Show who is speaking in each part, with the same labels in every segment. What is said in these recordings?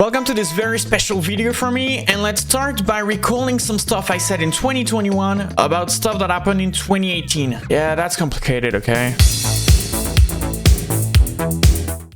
Speaker 1: Welcome to this very special video for me, and let's start by recalling some stuff I said in 2021 about stuff that happened in 2018. Yeah, that's complicated, okay?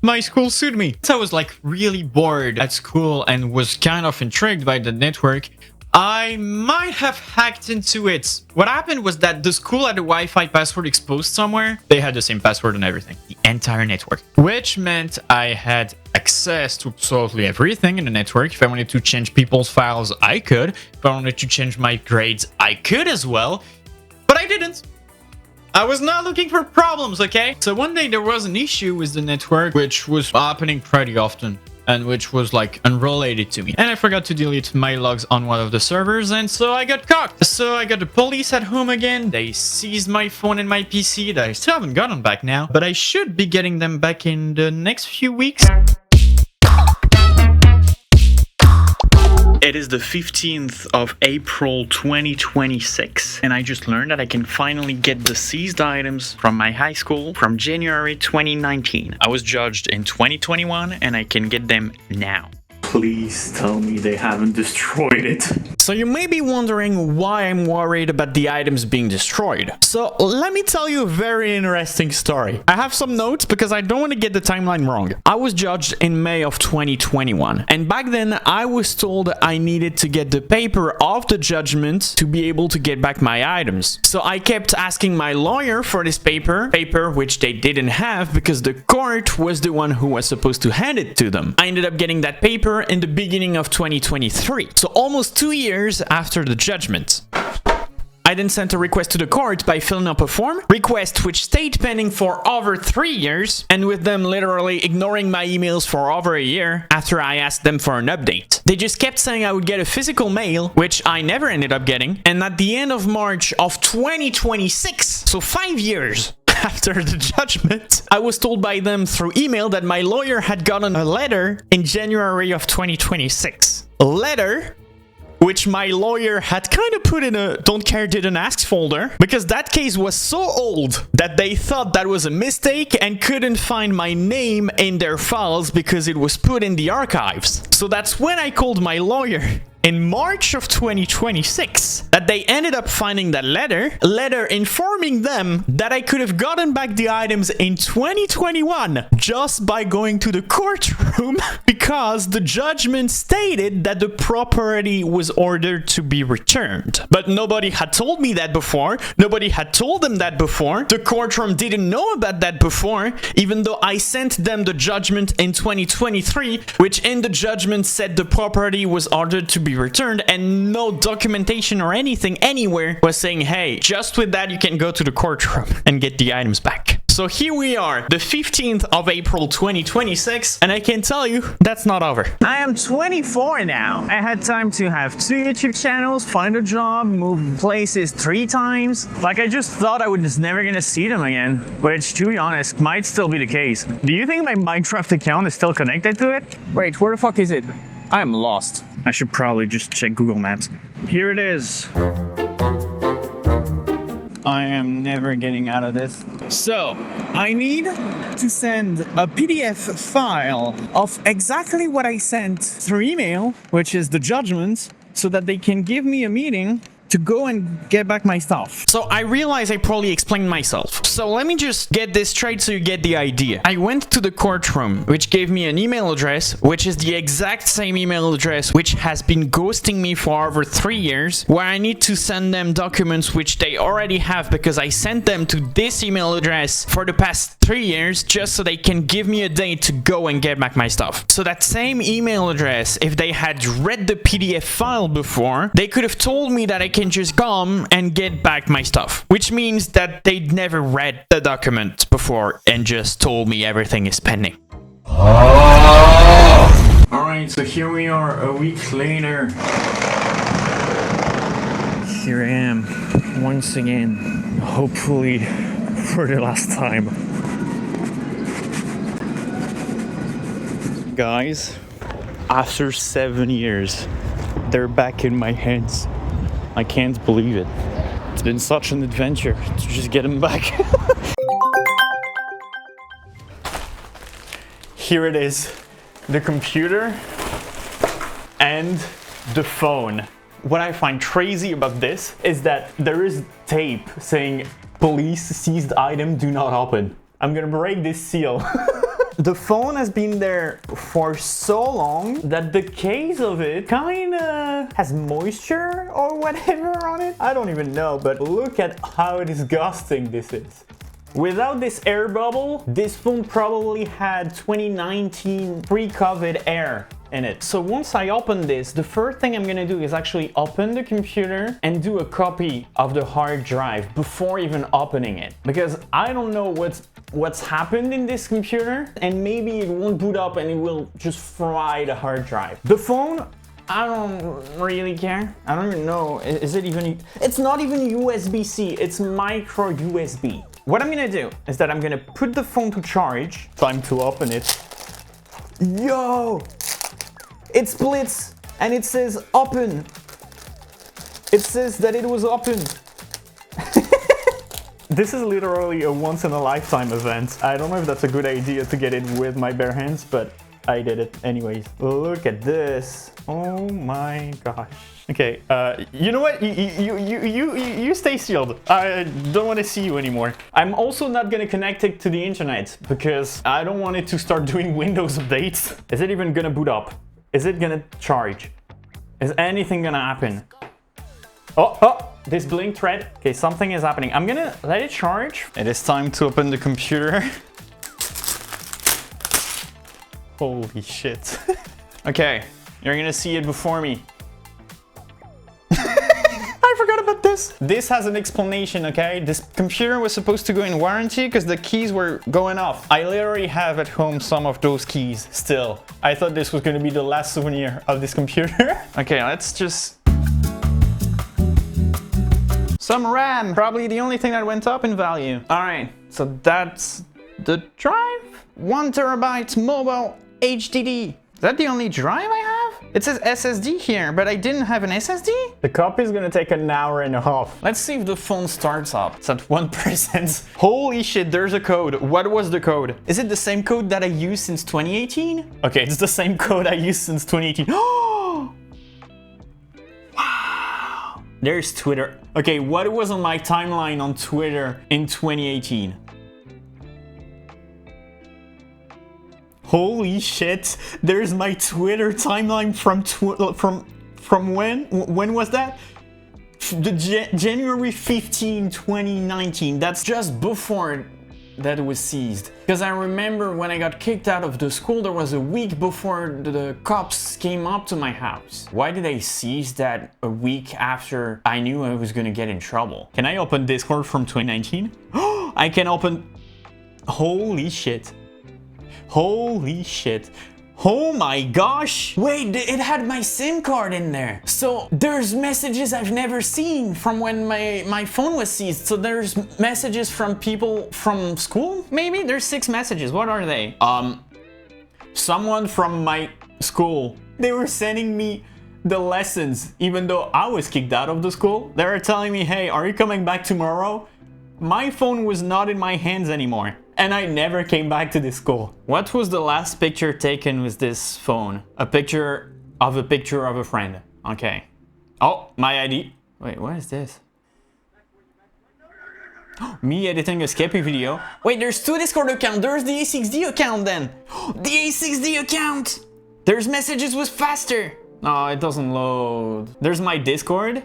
Speaker 1: My school sued me. I was like really bored at school and was kind of intrigued by the network. I might have hacked into it. What happened was that the school had a Wi-Fi password exposed somewhere. They had the same password and everything, the entire network, which meant I had access to absolutely everything in the network. If I wanted to change people's files, I could. If I wanted to change my grades, I could as well, but I didn't. I was not looking for problems, okay? So one day there was an issue with the network, which was happening pretty often, and which was like unrelated to me. And I forgot to delete my logs on one of the servers, and so I got caught. So I got the police at home again. They seized my phone and my PC that I still haven't gotten back now, but I should be getting them back in the next few weeks. It is the 15th of April 2026, and I just learned that I can finally get the seized items from my high school from January 2019. I was judged in 2021, and I can get them now. Please tell me they haven't destroyed it. So you may be wondering why I'm worried about the items being destroyed. So let me tell you a very interesting story. I have some notes because I don't want to get the timeline wrong. I was judged in May of 2021, and back then I was told I needed to get the paper of the judgment to be able to get back my items. So I kept asking my lawyer for this paper which they didn't have because the court was the one who was supposed to hand it to them. I ended up getting that paper in the beginning of 2023, so almost 2 years after the judgment. I then sent a request to the court by filling up a form, request which stayed pending for over 3 years, and with them literally ignoring my emails for over a year after I asked them for an update. They just kept saying I would get a physical mail, which I never ended up getting, and at the end of March of 2026, so 5 years after the judgment, I was told by them through email that my lawyer had gotten a letter in January of 2026. A letter which my lawyer had kind of put in a don't care didn't ask folder because that case was so old that they thought that was a mistake and couldn't find my name in their files because it was put in the archives. So that's when I called my lawyer in March of 2026 that they ended up finding that letter informing them that I could have gotten back the items in 2021 just by going to the courtroom because the judgment stated that the property was ordered to be returned. But nobody had told me that before. Nobody had told them that before. The courtroom didn't know about that before, even though I sent them the judgment in 2023, which in the judgment said the property was ordered to be returned, and no documentation or anything anywhere was saying, hey, just with that you can go to the courtroom and get the items back. So here we are, the 15th of April 2026, and I can tell you that's not over.
Speaker 2: I am 24 now. I had time to have 2 YouTube channels, find a job, move places 3 times. Like, I just thought I was just never gonna see them again, which, to be honest, might still be the case. Do you think my Minecraft account is still connected to it? Wait, where the fuck is it? I am lost. I should probably just check Google Maps. Here it is. I am never getting out of this. So, I need to send a PDF file of exactly what I sent through email, which is the judgment, so that they can give me a meeting to go and get back my stuff.
Speaker 1: So I realize I probably explained myself. So let me just get this straight so you get the idea. I went to the courtroom, which gave me an email address, which is the exact same email address which has been ghosting me for over 3 years, where I need to send them documents which they already have because I sent them to this email address for the past 3 years just so they can give me a date to go and get back my stuff. So that same email address, if they had read the PDF file before, they could have told me that I can just come and get back my stuff, which means that they'd never read the document before and just told me everything is pending. Alright, so here we are a week later.
Speaker 2: Here I am, once again, hopefully for the last time.
Speaker 1: Guys, after 7 years, they're back in my hands. I can't believe it. It's been such an adventure to just get them back. Here it is, the computer and the phone. What I find crazy about this is that there is tape saying police seized item do not open. I'm gonna break this seal. The phone has been there for so long that the case of it kinda has moisture or whatever on it. I don't even know, but look at how disgusting this is. Without this air bubble, this phone probably had 2019 pre-COVID air in it. So once I open this, the first thing I'm gonna do is actually open the computer and do a copy of the hard drive before even opening it. Because I don't know what's happened in this computer, and maybe it won't boot up and it will just fry the hard drive. The phone, I don't really care. I don't even know, is it even, it's not even USB-C, it's micro USB. What I'm gonna do is that I'm gonna put the phone to charge. Time to open it. Yo! It splits and it says open. It says that it was open. This is literally a once in a lifetime event. I don't know if that's a good idea to get it with my bare hands, but I did it anyways. Look at this. Oh my gosh. Okay, you know what? You stay sealed. I don't want to see you anymore. I'm also not gonna connect it to the internet because I don't want it to start doing Windows updates. Is it even gonna boot up? Is it gonna charge? Is anything gonna happen? Oh, this blink thread. Okay, something is happening. I'm gonna let it charge. It is time to open the computer. Holy shit. Okay, you're gonna see it before me. I forgot about this. This has an explanation, okay? This computer was supposed to go in warranty because the keys were going off. I literally have at home some of those keys still. I thought this was gonna be the last souvenir of this computer. Okay, let's just... Some RAM, probably the only thing that went up in value. All right, so that's the drive. 1 terabyte mobile HDD. Is that the only drive I have? It says SSD here, but I didn't have an SSD? The copy is gonna take an hour and a half. Let's see if the phone starts up. It's at 1%. Holy shit, there's a code. What was the code? Is it the same code that I used since 2018? Okay, it's the same code I used since 2018. Wow. There's Twitter. Okay, what was on my timeline on Twitter in 2018? Holy shit, there's my Twitter timeline from when? When was that? January 15, 2019. That's just before that was seized. Because I remember when I got kicked out of the school, there was a week before the cops came up to my house. Why did they seize that a week after I knew I was gonna get in trouble? Can I open Discord from 2019? I can open... Holy shit. Holy shit. Oh my gosh. Wait, it had my SIM card in there. So there's messages I've never seen from when my phone was seized. So there's messages from people from school, maybe? There's 6 messages. What are they? Someone from my school. They were sending me the lessons, even though I was kicked out of the school. They were telling me, hey, are you coming back tomorrow? My phone was not in my hands anymore. And I never came back to this school. What was the last picture taken with this phone? A picture of a friend. Okay. Oh, my ID. Wait, what is this? Me editing a Skype video. Wait, there's 2 Discord accounts. There's the A6D account then. The A6D account. There's messages with faster. No, it doesn't load. There's my Discord.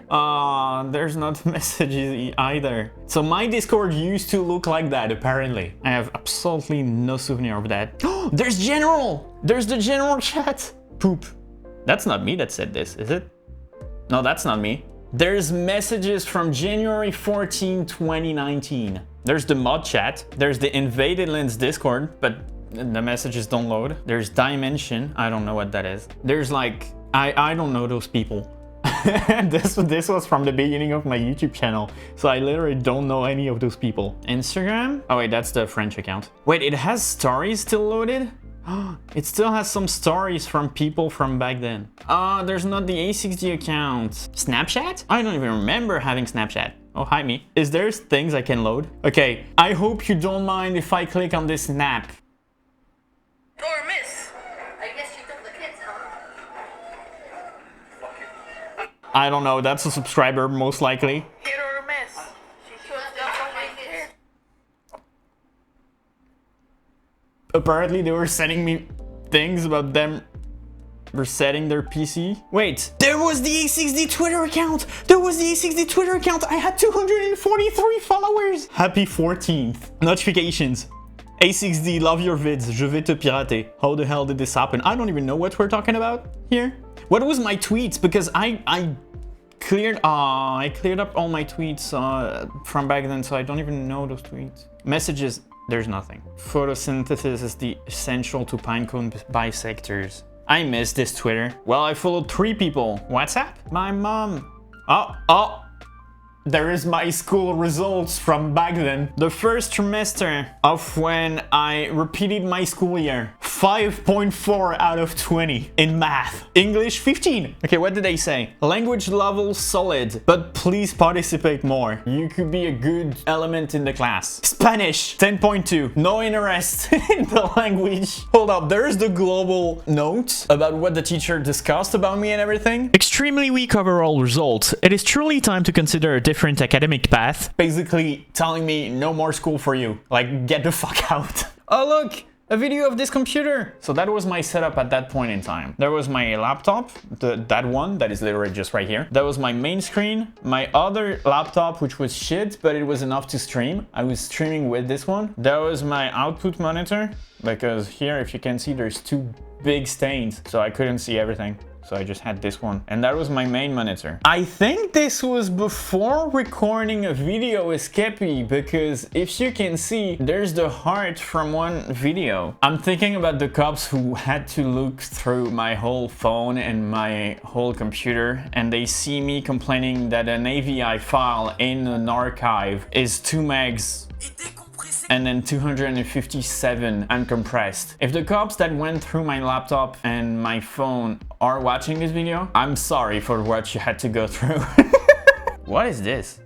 Speaker 1: There's not messages either. So my Discord used to look like that, apparently. I have absolutely no souvenir of that. There's general! There's the general chat. Poop. That's not me that said this, is it? No, that's not me. There's messages from January 14, 2019. There's the mod chat. There's the Invaded Lands Discord, but the messages don't load. There's Dimension. I don't know what that is. There's like... I don't know those people. This was from the beginning of my YouTube channel, so I literally don't know any of those people. Instagram? Oh wait, that's the French account. Wait, it has stories still loaded? It still has some stories from people from back then. There's not the A6D account. Snapchat? I don't even remember having Snapchat. Oh, hi me. Is there things I can load? Okay, I hope you don't mind if I click on this snap.
Speaker 3: Or miss. I guess she took the kids home.
Speaker 2: I don't know, that's a subscriber most likely.
Speaker 3: Hit or miss. She puts stuff on my hair.
Speaker 2: Apparently they were sending me things about them resetting their PC. Wait, there was the A6D Twitter account! There was the A6D Twitter account! I had 243 followers! Happy 14th. Notifications. A6D, love your vids, je vais te pirater. How the hell did this happen? I don't even know what we're talking about here. What was my tweets? Because I cleared up all my tweets from back then, so I don't even know those tweets. Messages, there's nothing. Photosynthesis is the essential to pinecone bisectors. I miss this Twitter. Well, I followed 3 people. WhatsApp? My mom. Oh. There is my school results from back then. The first trimester of when I repeated my school year. 5.4 out of 20 in math. English 15. Okay, what did they say? Language level solid, but please participate more. You could be a good element in the class. Spanish 10.2. No interest in the language. Hold up, there's the global note about what the teacher discussed about me and everything.
Speaker 4: Extremely weak overall results. It is truly time to consider a different academic path.
Speaker 2: Basically telling me no more school for you. Like, get the fuck out. Oh look, a video of this computer. So that was my setup at that point in time. There was my laptop, that one that is literally just right here. That was my main screen. My other laptop, which was shit, but it was enough to stream. I was streaming with this one. That was my output monitor, because here, if you can see, there's 2 big stains, so I couldn't see everything. So I just had this one. And that was my main monitor. I think this was before recording a video with Skeppy, because if you can see, there's the heart from one video. I'm thinking about the cops who had to look through my whole phone and my whole computer, and they see me complaining that an AVI file in an archive is 2 megs. And then 257 uncompressed. If the cops that went through my laptop and my phone are watching this video, I'm sorry for what you had to go through. What is this?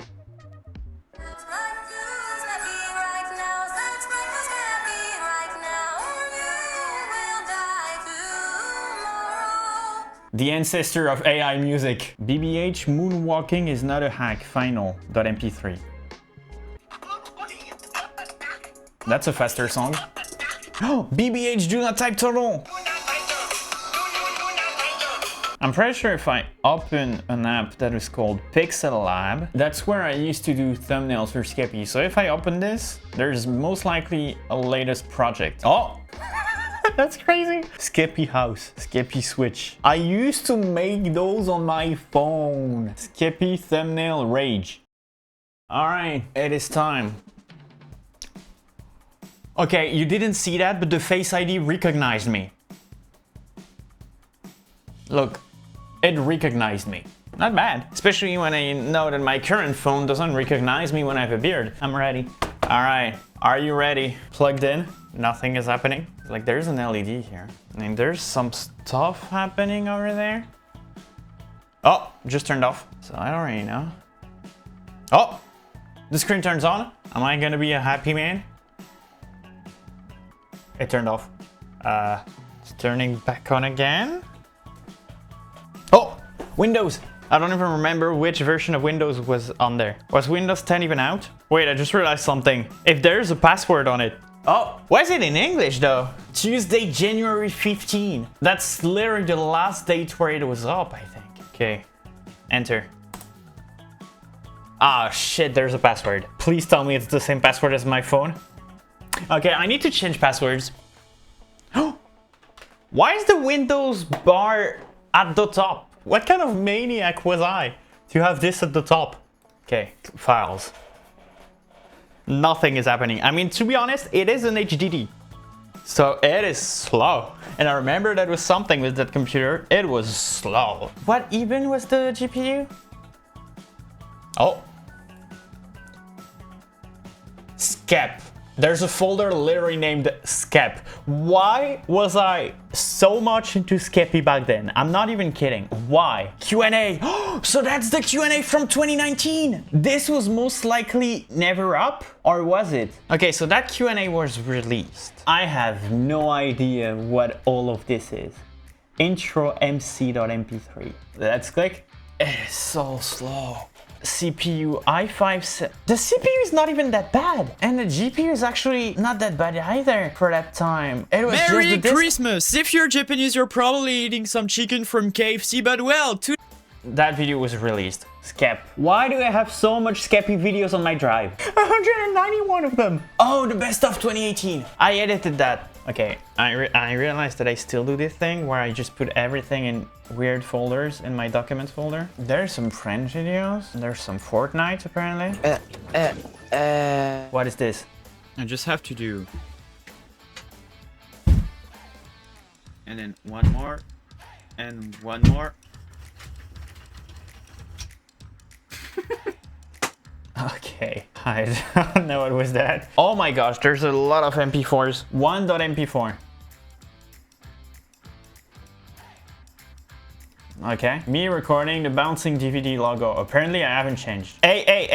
Speaker 2: The ancestor of AI music. BBH moonwalking is not a hack. Final.mp3. That's a faster song. Oh, BBH, do not type turtle. I'm pretty sure if I open an app that is called Pixel Lab, that's where I used to do thumbnails for Skeppy. So if I open this, there's most likely a latest project. Oh, that's crazy. Skeppy House, Skeppy Switch. I used to make those on my phone. Skeppy Thumbnail Rage. All right, it is time. Okay, you didn't see that, but the Face ID recognized me. Look, it recognized me. Not bad, especially when I know that my current phone doesn't recognize me when I have a beard. I'm ready. All right, are you ready? Plugged in, nothing is happening. Like, there's an LED here. I mean, there's some stuff happening over there. Oh, just turned off, so I don't really know. Oh, the screen turns on. Am I gonna be a happy man? It turned off. It's turning back on again. Oh, Windows. I don't even remember which version of Windows was on there. Was Windows 10 even out? Wait, I just realized something. If there's a password on it. Oh, why is it in English though? Tuesday, January 15. That's literally the last date where it was up, I think. Okay, enter. Ah, shit, there's a password. Please tell me it's the same password as my phone. Okay, I need to change passwords. Why is the Windows bar at the top? What kind of maniac was I to have this at the top? Okay, files. Nothing is happening. I mean, to be honest, it is an HDD. So it is slow. And I remember that was something with that computer. It was slow. What even was the GPU? Oh. Skep. There's a folder literally named Skep. Why was I so much into Skeppy back then? I'm not even kidding. Why? Q&A. So that's the Q&A from 2019. This was most likely never up, or was it? Okay, so that Q&A was released. I have no idea what all of this is. Intro MC.mp3. Let's click.
Speaker 1: It is so slow. CPU i5. The CPU is not even that bad, and the GPU is actually not that bad either for that time. It was
Speaker 5: Merry
Speaker 1: just the
Speaker 5: Christmas! If you're Japanese, you're probably eating some chicken from KFC, but well,
Speaker 1: That video was released. Skep. Why do I have so much Skeppy videos on my drive? 191 of them. Oh, the best of 2018. I edited that. Okay, I realized that I still do this thing where I just put everything in weird folders in my documents folder. There's some French videos. There's some Fortnite apparently. What is this?
Speaker 5: I just have to do. And then one more. And one more.
Speaker 1: Okay, I don't know what was that. Oh my gosh, there's a lot of MP4s. 1.mp4. Okay, me recording the bouncing DVD logo. Apparently I haven't changed. A.mp4.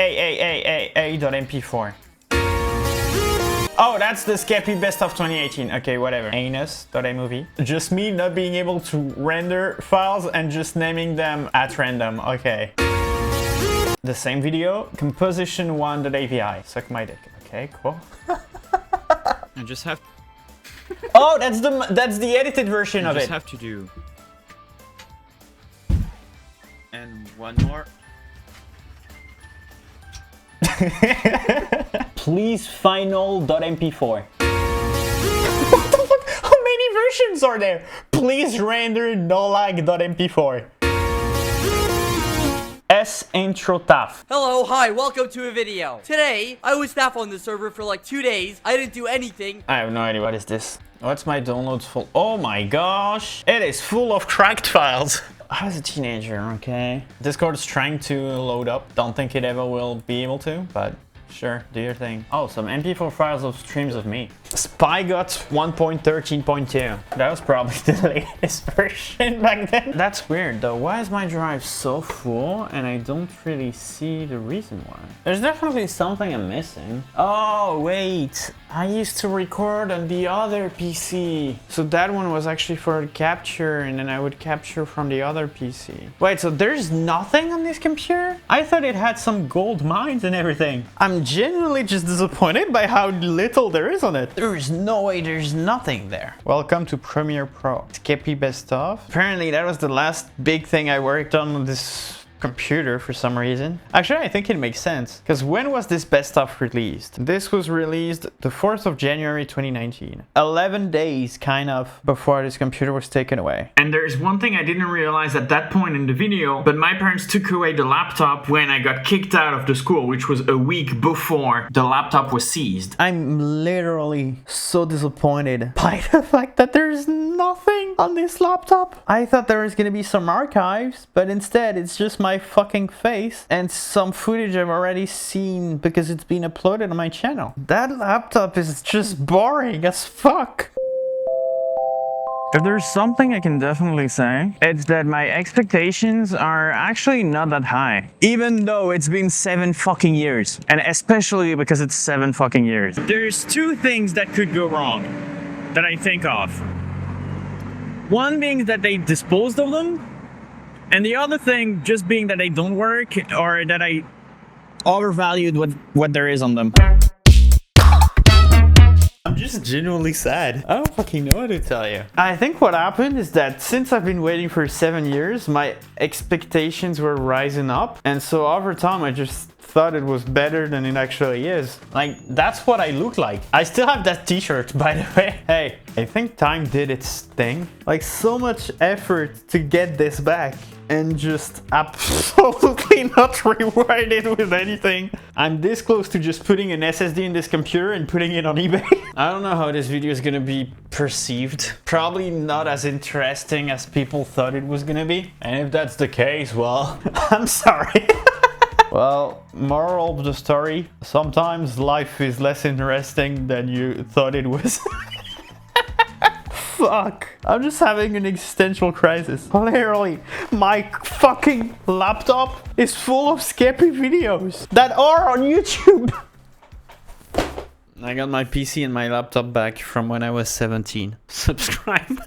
Speaker 1: Oh, that's the Skeppy best of 2018. Okay, whatever. Anus.amovie. Just me not being able to render files and just naming them at random. Okay. The same video, composition1.api. Suck my dick. Okay, cool.
Speaker 5: I just have.
Speaker 1: Oh, that's the edited version of
Speaker 5: I just
Speaker 1: it.
Speaker 5: have to do. And one more.
Speaker 1: Please final.mp4. What the fuck? How many versions are there? Please render nolag.mp4. Intro taf.
Speaker 6: Hello, hi, welcome to a video. Today, I was staff on the server for like 2 days. I didn't do anything.
Speaker 1: I have no idea what is this. What's my downloads full? Oh my gosh. It is full of cracked files. I was a teenager, okay? Discord is trying to load up. Don't think it ever will be able to, but sure, do your thing. Oh, some MP4 files of streams of me. SpyGuts 1.13.2. That was probably the latest version back then. That's weird though. Why is my drive so full and I don't really see the reason why? There's definitely something I'm missing. Oh, wait. I used to record on the other PC. So that one was actually for capture and then I would capture from the other PC. Wait, so there's nothing on this computer? I thought it had some gold mines and everything. I'm genuinely just disappointed by how little there is on it. There is no way there's nothing there. Welcome to Premiere Pro. Skeppy best of. Apparently that was the last big thing I worked on this computer for some reason. Actually, I think it makes sense. Because when was this best of released? This was released the 4th of January 2019. 11 days kind of before this computer was taken away. And there's one thing I didn't realize at that point in the video, but my parents took away the laptop when I got kicked out of the school, which was a week before the laptop was seized. I'm literally so disappointed by the fact that there's nothing on this laptop. I thought there was gonna be some archives, but instead it's just my fucking face and some footage I've already seen because it's been uploaded on my channel. That laptop is just boring as fuck.
Speaker 2: If there's something I can definitely say, it's that my expectations are actually not that high. Even though it's been 7 fucking years. And especially because it's 7 fucking years. There's 2 things that could go wrong that I think of. One being that they disposed of them, and the other thing just being that they don't work or that I overvalued what there is on them. I'm just genuinely sad. I don't fucking know what to tell you. I think what happened is that since I've been waiting for 7 years, my expectations were rising up. And so over time, I just thought it was better than it actually is. Like, that's what I look like. I still have that t-shirt, by the way. Hey, I think time did its thing. Like, so much effort to get this back and just absolutely not rewarded with anything. I'm this close to just putting an SSD in this computer and putting it on eBay. I don't know how this video is gonna be perceived. Probably not as interesting as people thought it was gonna be. And if that's the case, well, I'm sorry. Well, moral of the story, sometimes life is less interesting than you thought it was. Fuck. I'm just having an existential crisis. Literally, my fucking laptop is full of Skeppy videos that are on YouTube. I got my PC and my laptop back from when I was 17. Subscribe.